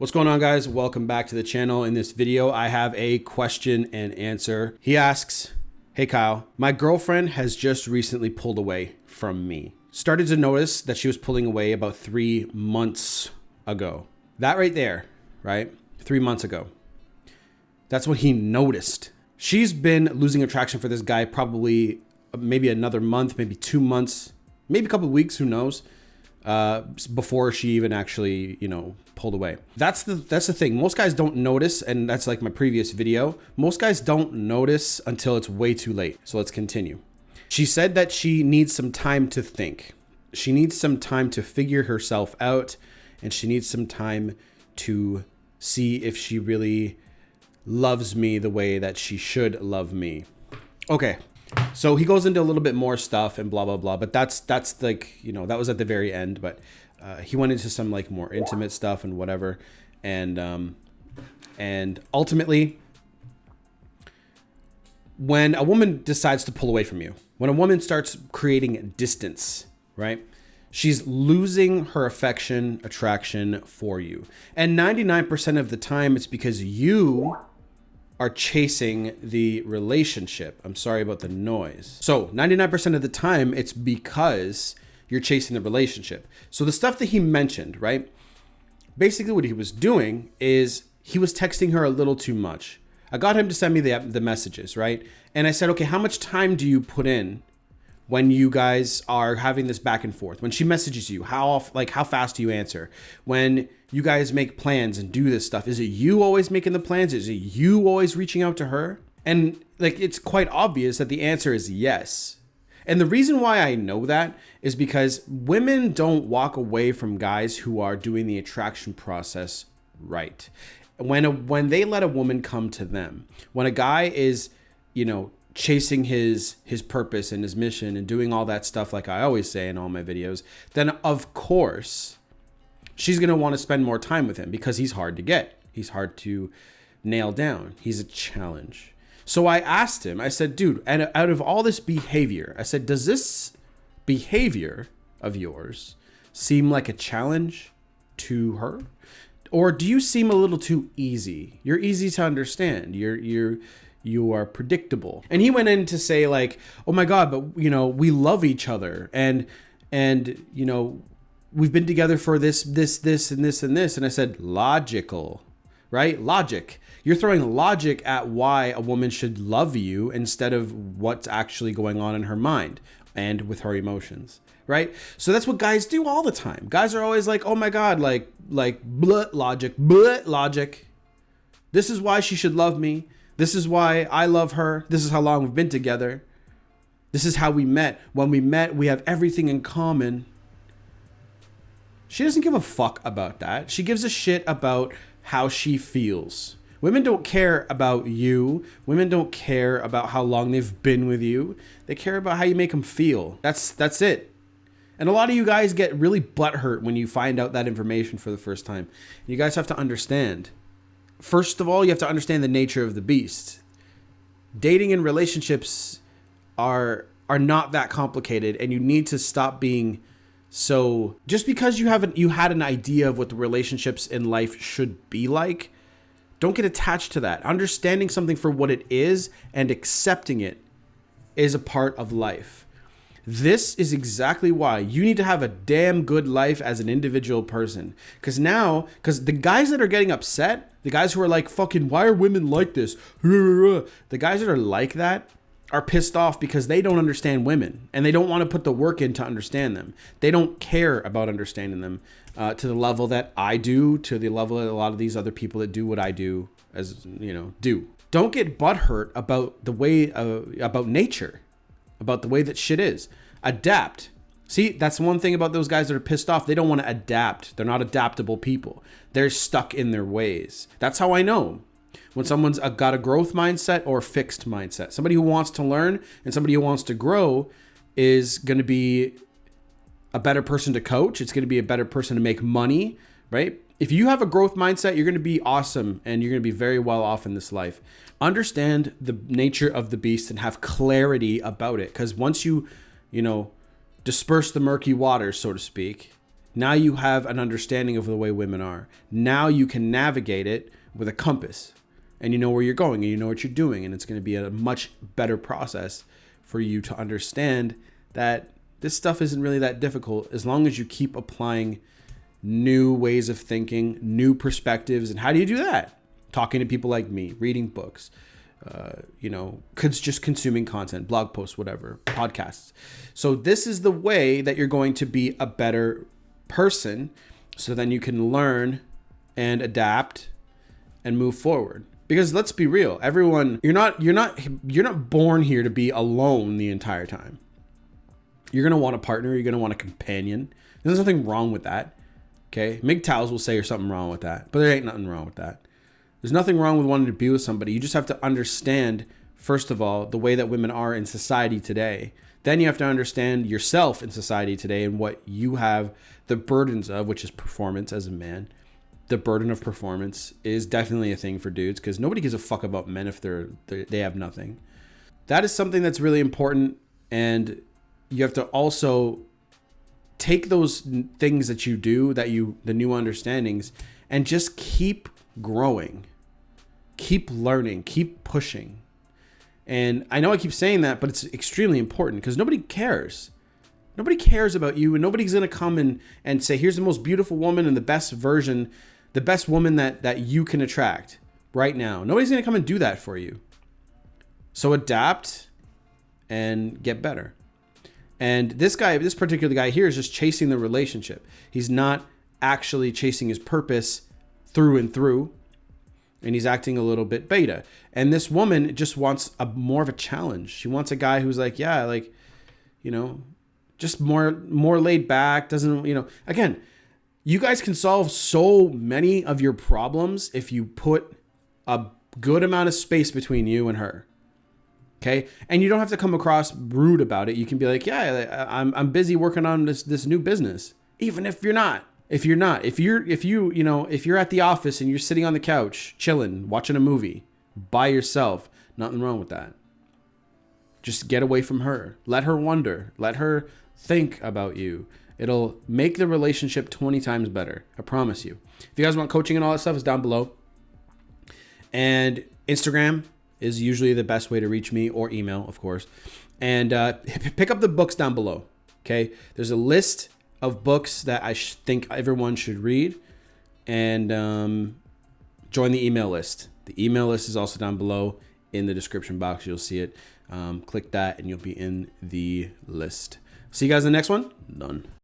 What's going on, guys? Welcome back to the channel. In this video, I have a question and answer. He asks, hey Kyle, my girlfriend has just recently pulled away from me. Started to notice that she was pulling away about 3 months ago. That right there, right? 3 months ago. That's what he noticed. She's been losing attraction for this guy probably maybe another month, maybe 2 months, maybe a couple of weeks, who knows, before she even actually, pulled away. That's the thing. Most guys don't notice, and that's like my previous video. Most guys don't notice until it's way too late. So let's continue. She said that she needs some time to think. She needs some time to figure herself out, and she needs some time to see if she really loves me the way that she should love me. Okay. So he goes into a little bit more stuff and blah, blah, blah. But that's like, that was at the very end. But he went into some like more intimate stuff and whatever. And ultimately, when a woman decides to pull away from you, when a woman starts creating distance, right? She's losing her affection, attraction for you. And 99% of the time, it's because you are chasing the relationship. I'm sorry about the noise. So 99% of the time, it's because you're chasing the relationship. So the stuff that he mentioned, right? Basically what he was doing is he was texting her a little too much. I got him to send me the messages, right? And I said, okay, how much time do you put in when you guys are having this back and forth? When she messages you, how fast do you answer? When you guys make plans and do this stuff, is it you always making the plans? Is it you always reaching out to her? And it's quite obvious that the answer is yes. And the reason why I know that is because women don't walk away from guys who are doing the attraction process right. When they let a woman come to them, when a guy is, chasing his purpose and his mission and doing all that stuff, like I always say in all my videos, then of course she's going to want to spend more time with him because he's hard to get. He's hard to nail down. He's a challenge. So I asked him, I said, dude, and out of all this behavior, I said, does this behavior of yours seem like a challenge to her? Or do you seem a little too easy? You're easy to understand. You are predictable. And he went in to say like, oh my God, but we love each other. And we've been together for this, and this, and this. And I said, logical, right? Logic. You're throwing logic at why a woman should love you instead of what's actually going on in her mind and with her emotions, right? So that's what guys do all the time. Guys are always like, oh my God, like blah, logic. This is why she should love me. This is why I love her. This is how long we've been together. This is how we met. When we met, we have everything in common. She doesn't give a fuck about that. She gives a shit about how she feels. Women don't care about you. Women don't care about how long they've been with you. They care about how you make them feel. That's it. And a lot of you guys get really butthurt when you find out that information for the first time. You guys have to understand. First of all, you have to understand the nature of the beast. Dating and relationships are not that complicated, and you need to stop being so, just because you had an idea of what the relationships in life should be like, don't get attached to that. Understanding something for what it is and accepting it is a part of life. This is exactly why you need to have a damn good life as an individual person. Because the guys that are getting upset, the guys who are like, fucking, why are women like this? The guys that are like that are pissed off because they don't understand women and they don't want to put the work in to understand them. They don't care about understanding them to the level that I do, to the level that a lot of these other people that do what I do do. Don't get butthurt about the way, about nature, about the way that shit is. Adapt. See, that's one thing about those guys that are pissed off. They don't want to adapt. They're not adaptable people. They're stuck in their ways. That's how I know when someone's got a growth mindset or a fixed mindset. Somebody who wants to learn and somebody who wants to grow is going to be a better person to coach. It's going to be a better person to make money, right? If you have a growth mindset, you're going to be awesome and you're going to be very well off in this life. Understand the nature of the beast and have clarity about it. Because once you disperse the murky waters, so to speak, Now you have an understanding of the way women are. Now you can navigate it with a compass, and you know where you're going and you know what you're doing. And it's going to be a much better process for you to understand that this stuff isn't really that difficult as long as you keep applying new ways of thinking, new perspectives. And how do you do that? Talking to people like me, reading books, just consuming content, blog posts, whatever, podcasts. So this is the way that you're going to be a better person. So then you can learn and adapt and move forward. Because let's be real, everyone, you're not born here to be alone the entire time. You're going to want a partner. You're going to want a companion. There's nothing wrong with that. Okay. MGTOWs will say there's something wrong with that, but there ain't nothing wrong with that. There's nothing wrong with wanting to be with somebody. You just have to understand, first of all, the way that women are in society today. Then you have to understand yourself in society today and what you have the burdens of, which is performance as a man. The burden of performance is definitely a thing for dudes because nobody gives a fuck about men if they have nothing. That is something that's really important, and you have to also take those things that you do, the new understandings, and just keep growing, keep learning, keep pushing. And I know I keep saying that, but it's extremely important because nobody cares. Nobody cares about you, and nobody's going to come and say, here's the most beautiful woman and the best version, the best woman that you can attract right now. Nobody's going to come and do that for you. So adapt and get better. And this particular guy here is just chasing the relationship. He's not actually chasing his purpose through and through. And he's acting a little bit beta. And this woman just wants more of a challenge. She wants a guy who's like, just more laid back. Doesn't, again, you guys can solve so many of your problems if you put a good amount of space between you and her. Okay. And you don't have to come across rude about it. You can be like, yeah, I'm busy working on this new business. Even if you're not. If you're at the office and you're sitting on the couch, chilling, watching a movie by yourself, nothing wrong with that. Just get away from her. Let her wonder. Let her think about you. It'll make the relationship 20 times better. I promise you. If you guys want coaching and all that stuff, it's down below. And Instagram is usually the best way to reach me, or email, of course. And pick up the books down below. Okay. There's a list of books that I think everyone should read, and join the email list. The email list is also down below in the description box. You'll see it. Click that and you'll be in the list. See you guys in the next one. Done.